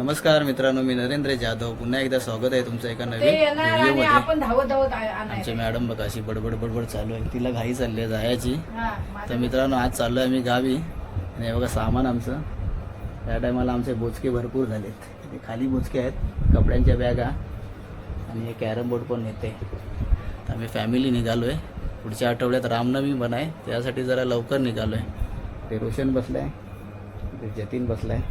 नमस्कार मित्रांनो, मी नरेंद्र जाधव. पुन्हा एकदा स्वागत आहे तुमचं एका नवीन व्हिडिओमध्ये. आपण धावत धावत आमचे मॅडम बघा अशी बडबड बडबड चालू आहे, तिला घाई चालली आहे जायची. तर मित्रांनो, आज चाललो आहे आम्ही गावी. आणि हे बघा सामान आमचं. त्या टायमाला आमचे बोचके भरपूर झालेत. हे खाली बोचके आहेत, कपड्यांच्या बॅगा आणि हे कॅरम बोर्ड पण येते. तर आम्ही फॅमिली निघालो आहे. पुढच्या आठवड्यात रामनवमी पण आहे, त्यासाठी जरा लवकर निघालो आहे. ते रोशन बसलं आहे, ते जतीन बसला आहे.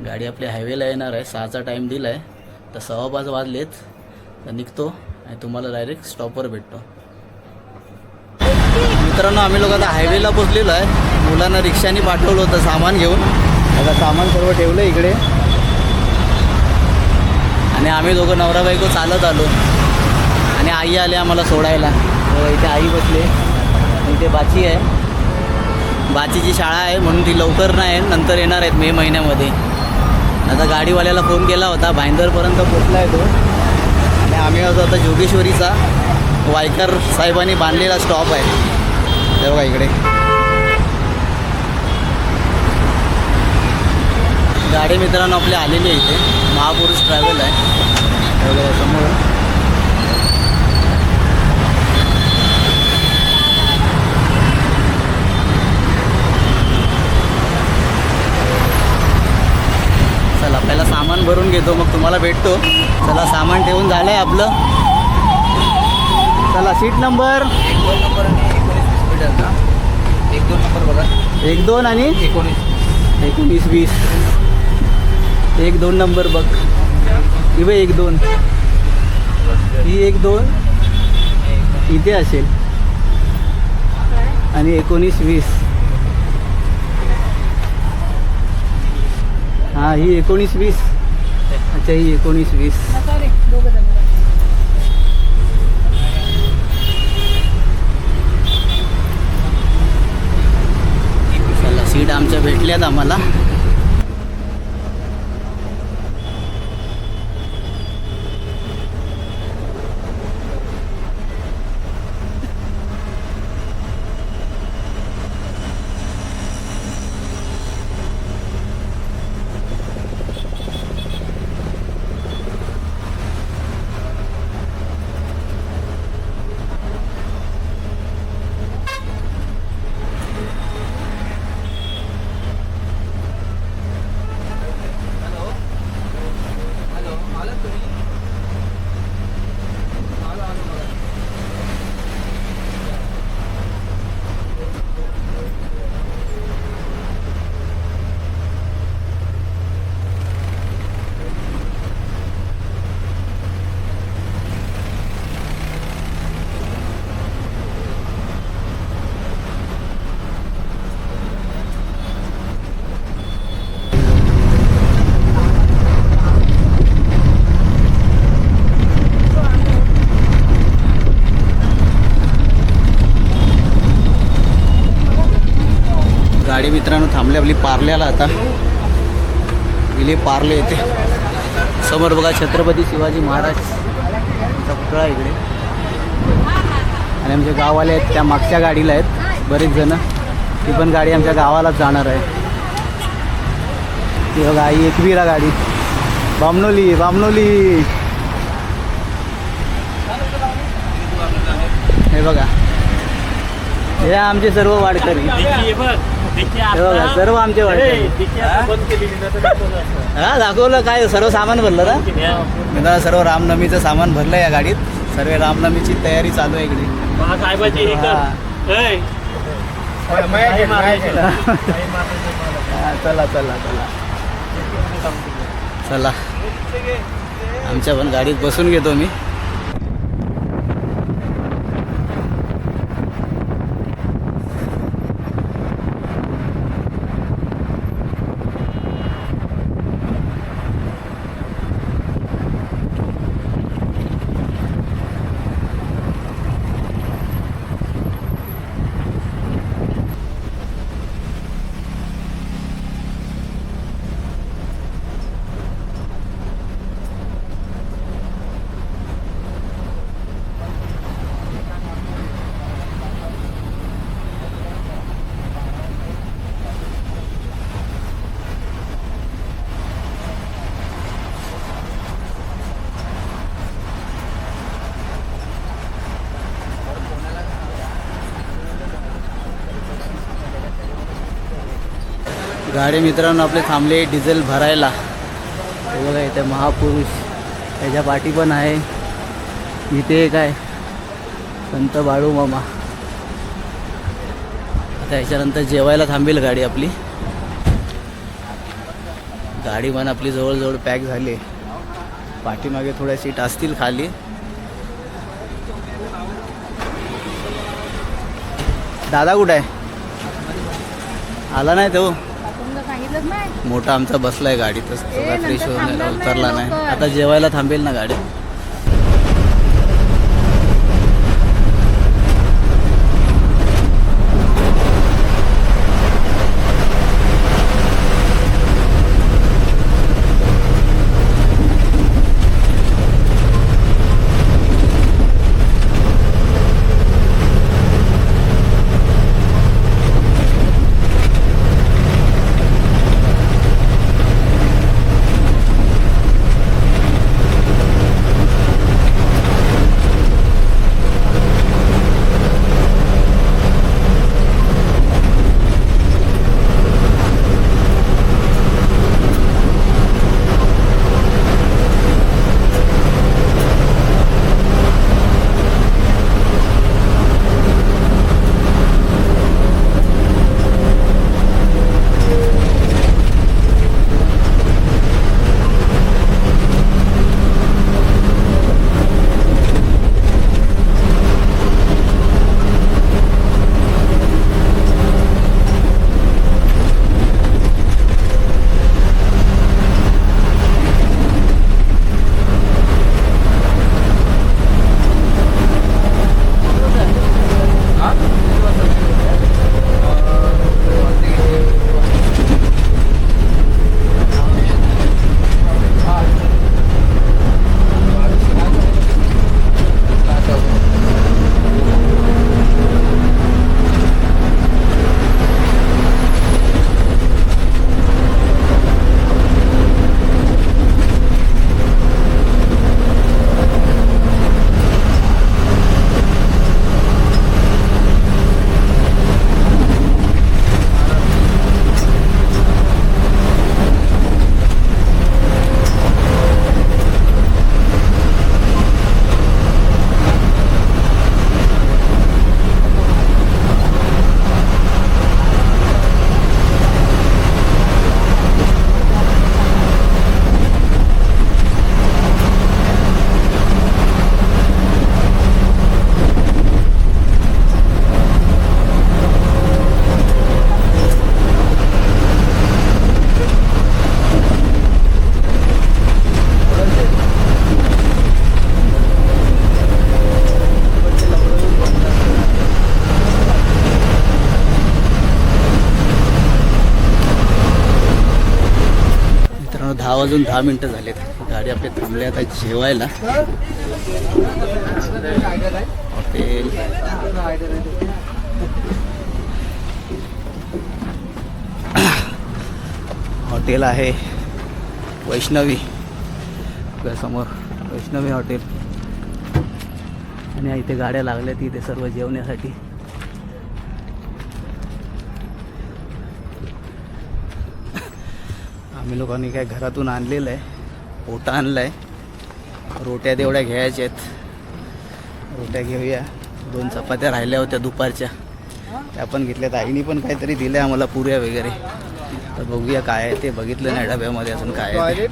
गाडी आपल्या हायवेला येणार आहे. 6चा टाईम दिला आहे, तर 5:15 वाजलेत. तर निघतो आणि तुम्हाला डायरेक्ट स्टॉपवर भेटतो. मित्रांनो, आम्ही लोक आता हायवेला पोचलेलो आहे. मुलांना रिक्षाने पाठवलं होतं सामान घेऊन. आता सामान सर्व ठेवलं इकडे आणि आम्ही दोघं नवरा बायको चालत आलो. आणि आई आले आम्हाला सोडायला. इथे आई बसले. इथे बाची आहे. बाचीची शाळा आहे म्हणून ती लवकर नाही, नंतर येणार आहेत मे महिन्यामध्ये. आता गाडीवाल्याला फोन केला होता, भाईंदरपर्यंत पोचला आहे तो. आणि आम्ही आता जोगेश्वरीचा वायकर साहेबांनी बांधलेला स्टॉप आहे. ते बघा इकडे गाडी मित्रांनो आपली आलेली आहे. इथे महापुरुष ट्रॅव्हल आहे वगैरे समोर. चला पहिला सामान भरून घेतो, मग तुम्हाला भेटतो. चला सामान ठेवून झालं आहे आपलं. चला सीट नंबर 1-2 नंबर आणि 19-20 भेटेल का? 1-2 नंबर बघा. 1-2 आणि 19-20. 1-2 नंबर बघ. इथे 1-2, ही 1-2 इथे असेल आणि 19-20. हां, ही 19-20. अच्छा, ही 19-20. चला सीट आमच्या भेटल्यात आम्हाला. गाडी मित्रांनो थांबली आपली पार्ल्याला. आता इले पार्ले येते समोर बघा. छत्रपती शिवाजी महाराज पुतळा इकडे. आणि आमचे गाववाले आहेत त्या मागच्या गाडीला आहेत बरेच जण. ती पण गाडी आमच्या गावालाच जाणार आहे. ती बघा आई 21 गाडी. बामनोली हे बघा, हे आमचे सर्व वाडकरी. हे बघा सर्व आमचे वाडकरी. हा दाखवलं काय, सर्व सामान भरलं ना मित्रांनो. सर्व रामनवमीचं सामान भरलं या गाडीत. सर्व रामनवमीची तयारी चालू आहे इकडे. चला चला चला चला आमच्या पण गाडीत बसून घेतो मी. गाडी मित्रांनो आपले थांबले डिझेल भरायला. हे बघा इथे महापुरुष त्याच्या पाठी पण आहे. इथे काय संत बाळू मामा. आता याच्यानंतर जेवायला थांबेल गाडी आपली. गाडी पण आपली जवळजवळ पॅक झाली. पाठीमागे थोड्या सीट असतील खाली. दादा कुठे आहे? आला नाही तो. मोठा आमचा बसलाय गाडीतच. तो काय फ्रेश होऊन उतरला नाही. आता जेवायला थांबेल ना गाडी. मित्रांनो 10 वाजून 10 मिनटं झालेत. गाडी आपली थांबली आता जेवायला. हॉटेल हॉटेल आहे वैष्णवी. समोर वैष्णवी हॉटेल. आणि इथे गाड्या लागल्या इथे सर्व जेवण्यासाठी. आम्ही लोकांनी काय घरातून आणलेलं आहे. ओटा आणला आहे. रोट्या तेवढ्या घ्यायच्या आहेत. रोट्या घेऊया. 2 चपात्या राहिल्या होत्या दुपारच्या, त्या पण घेतल्यात. आईनी पण काहीतरी दिलं आम्हाला, पुऱ्या वगैरे. तर बघूया काय आहे ते. बघितलं नाही डब्यामध्ये अजून काय आहे.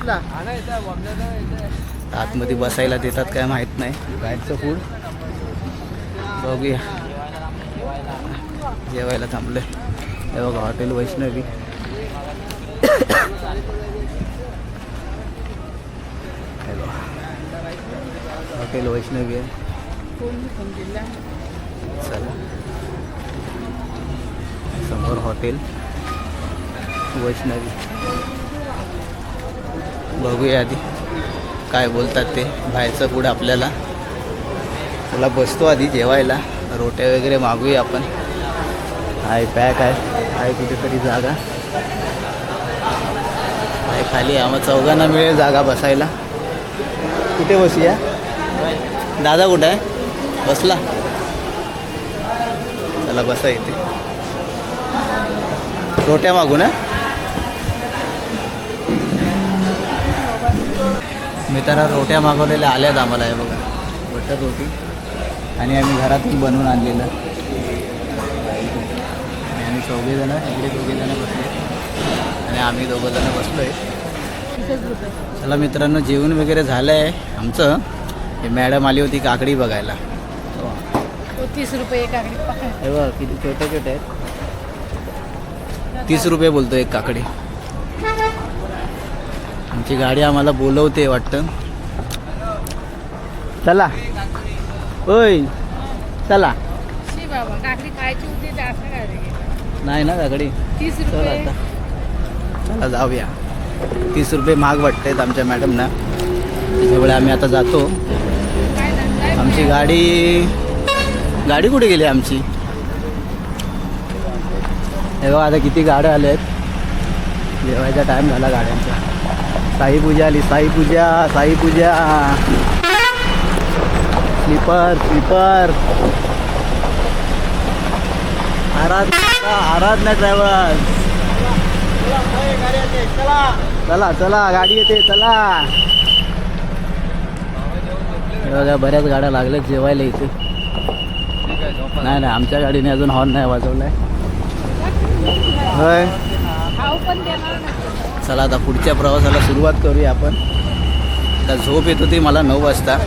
आतमध्ये बसायला देतात काय माहीत नाही. बाहेरचं फूड बघूया. जेवायला थांबलं आहे. हे बघा हॉटेल वैष्णवी. हॉटेल वैष्णवी आहे. चला समोर हॉटेल वैष्णवी. बघूया आधी काय बोलतात ते. बाहेरचं फूड आपल्याला. चला बसतो आधी जेवायला. रोट्या वगैरे मागूया आपण. हाय पॅक आहे कुठेतरी जागा आहे खाली. आम्हा चौघांना मिळेल जागा बसायला. कुठे बसूया? दादा कुठं आहे? बसला. चला बसा इथे. रोट्या मागू ना. मित्रांनो रोट्या मागवलेल्या आल्यात आम्हाला आहे बघा, बटर रोटी. आणि आम्ही घरातून बनवून आणलेलं. आणि आम्ही चौघेजणं इकडे दोघेजणं बसले आणि आम्ही दोघंजणं बसलो आहे. चला मित्रांनो, जेवण वगैरे झालं आहे आमचं. हे मॅडम आली होती काकडी बघायला. 30 रुपये एक काकडी. हे बघ किती छोटे छोटे आहेत. 30 रुपये बोलतो एक काकडी. आमची गाडी आम्हाला बोलवते वाटतं. चला ओय चला. शी बाबा, काकडी खायची होती तर असं काय रे? नाही ना काकडी. 30 चला रुपये. आता चला जाऊया. 30 रुपये महाग वाटतायत आमच्या मॅडमना, त्याच्यामुळे आम्ही आता जातो. काय धंदा आहे? आमची गाडी कुठे गेली आमची? हे बघा आता किती गाड्या आल्या आहेत. जेवायचा टाईम झाला गाड्यांचा. साई पूजा आली. साई पूजा स्लीपर आराधना ड्रायव्हर. चला चला गाडी येते चला. हे बघा बऱ्याच गाड्या लागल्यात जेवायला इथे. नाही आमच्या गाडीने अजून हॉर्न नाही वाजवलाय. होय खाऊ पण देणार नाही. चला आता पुढच्या प्रवासाला सुरुवात करूया आपण. आता झोप येत होती मला 9 वाजता.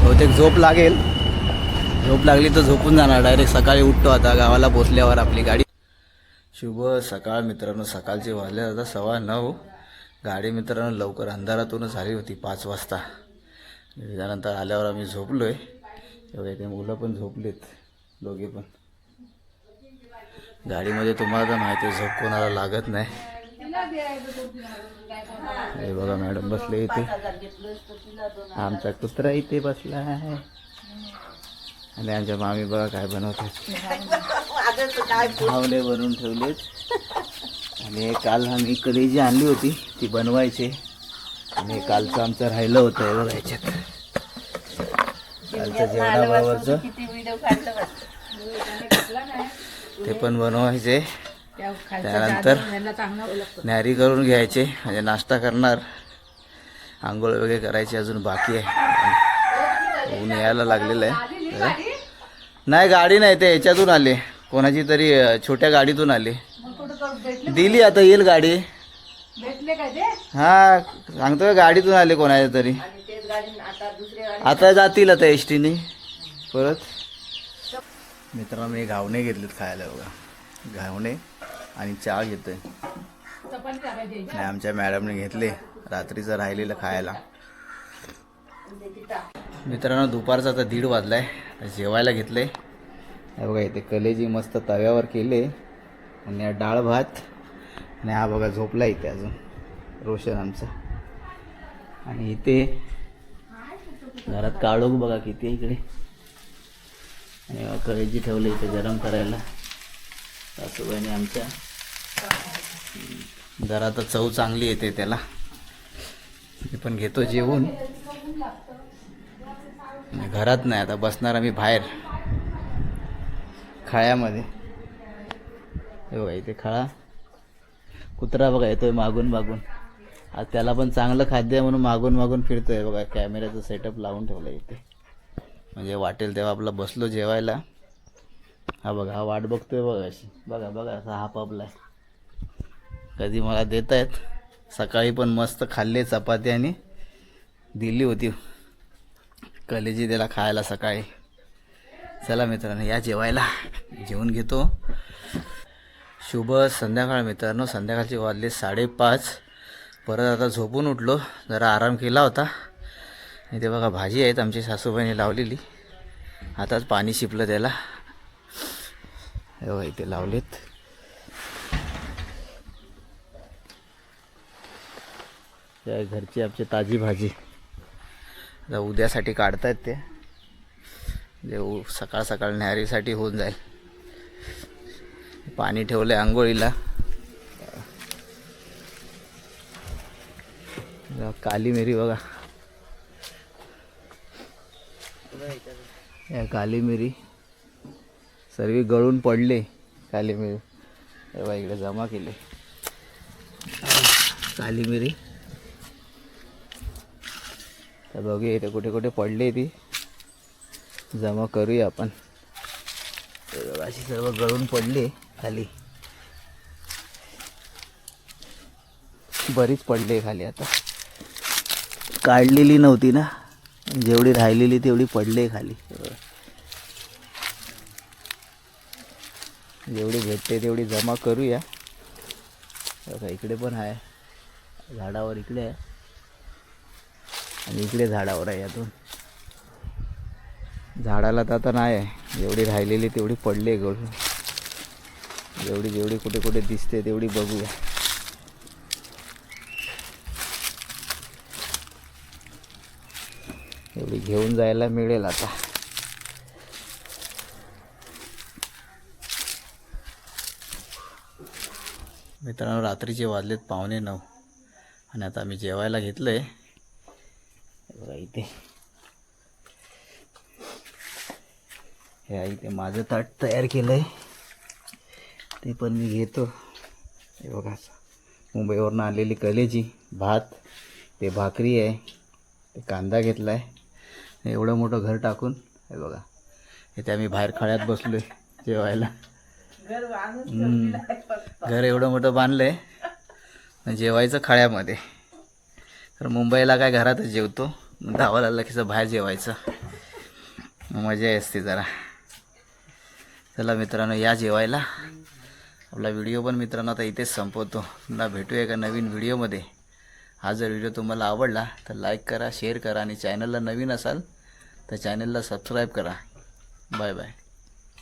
बहुतेक झोप लागेल. झोप लागली तर झोपून जाणार. डायरेक्ट सकाळी उठतो आता गावाला पोचल्यावर आपली गाडी. शुभ सकाळ मित्रांनो. सकाळचे वाजले आता 9:15. गाडी मित्रांनो लवकर अंधारातूनच आली होती 5 वाजता. त्यानंतर आल्यावर आम्ही झोपलो आहे. तेव्हा ते मुलं पण झोपलेत दोघे पण. गाडीमध्ये तुम्हाला तर माहिती आहे झोप कोणाला लागत नाही. हे बघा मॅडम बसले इथे. आमचा कुत्रा इथे बसला आहे. आणि आमच्या मामी बघा काय बनवतात. भावले बनवून ठेवलेत. आणि काल आम्ही कलेजी आणली होती ती बनवायची. आणि कालचं आमचं राहिलं होतं हे बघा याच्यात. कालचं जेवणाबरोबरचं ते पण बनवायचे. त्यानंतर न्यारी करून घ्यायचे म्हणजे नाश्ता करणार. आंघोळ वगैरे करायची अजून बाकी आहे. ऊन यायला लागलेलं आहे. नाही गाडी नाही ते याच्यातून आले. कोणाची तरी छोट्या गाडीतून आले. दिली आता येईल गाडी. हा सांगतो गाडीतून आले कोणाच्या तरी. आता जातील आता एस टीने परत. मित्रांनो मी घावणे घेतलेत खायला बघा. घावणे आणि चहा घेतोय. आणि आमच्या मॅडमने घेतले रात्रीचं राहिलेलं खायला. मित्रांनो दुपारचा आता 1:30 वाजलाय. जेवायला घेतले. हे बघा इथे कलेजी मस्त तव्यावर केले. आणि डाळ भात. आणि हा बघा झोपला इथे अजून रोशन आमचा. आणि इथे घरात काळोख बघा किती आहे इकडे. आणि कलेजी ठेवले इथे गरम करायला सासूबाईने आमच्या. जरा तर चव चांगली येते त्याला. मी पण घेतो जेवून. घरात नाही आता बसणार आम्ही बाहेर खळ्यामध्ये. हे बघा इथे खळा. कुत्रा बघा येतोय मागून मागून. आज त्याला पण चांगलं खाद्य म्हणून मागून मागून फिरतोय बघा. कॅमेऱ्याचं सेटअप लावून ठेवलं इथे म्हणजे वाटेल तेव्हा आपला बसलो जेवायला. हा बघा हा वाट बघतोय बघा अशी. बघा बघा असा हा पबलाय. कधी मला देत आहेत. सकाळी पण मस्त खाल्ले चपाती आणि दिली होती कलेजी त्याला खायला सकाळी. चला मित्रांनो या जेवायला. जेवून घेतो. शुभ संध्याकाळ मित्रांनो. संध्याकाळचे वाजले 5:30. परत आता झोपून उठलो. जरा आराम केला होता. इथे बघा भाजी आहेत आमची सासूबाईने लावलेली. आताच पाणी शिपलं त्याला. हे बघा इथे लावलेत. घरची आमची ताजी भाजी. आता उद्यासाठी काढतायत ते. सकाळ सकाळ न्याहारीसाठी होऊन जाईल. पाणी ठेवलं आंघोळीला. काली मिरी बघा. या काली मिरी सर्व गळून पडले. काली मिरी तेव्हा इकडे जमा केले. काली मिरी तर बघूया इथे कुठे कुठे पडली ती जमा करूया आपण. हे बघा अशी सर्व गळून पडली खाली, बरीच पडली खाली. आता काढलेली नव्हती ना, जेवढी राहिलेली तेवढी पडली खाली. जेवढी भेटते तेवढी जमा करूया. बघा इकडे पण आहे, झाडावर इकडे आहे आणि इकडे झाडावर आहे. यातून झाडाला तर आता नाही आहे, जेवढी राहिलेली तेवढी पडली आहे गळून. जेवढी जेवढी कुठे कुठे दिसते तेवढी बघूया. एवढी घेऊन जायला मिळेल आता. मित्रांनो रात्रीचे वाजलेत 8:45 आणि आता आम्ही जेवायला घेतलं आहे. बघा इथे हे आहे, इथे माझं ताट तयार केलं आहे, ते पण मी घेतो. हे बघा मुंबईवरून आलेली कलेजी भात, ते भाकरी आहे, ते कांदा घेतला आहे. एवढं मोठं घर टाकून हे बघा इथे आम्ही बाहेर खळ्यात बसलो आहे जेवायला. घर एवढं मोठं बांधलं आहे, जेवायचं खळ्यामध्ये. तर मुंबईला काय घरातच जेवतो, धावा लागला की बाहेर जेवायचं, मजा असते जरा. चला मित्रांनो या जेवायला. आपला व्हिडिओ पण मित्रांनो आता इथेच संपवतो. पुन्हा भेटूया एका नवीन व्हिडिओमध्ये. हा जर व्हिडिओ तुम्हाला आवडला तर लाईक करा, शेअर करा आणि चॅनलला नवीन असाल तर चॅनलला सबस्क्राईब करा. Bye bye.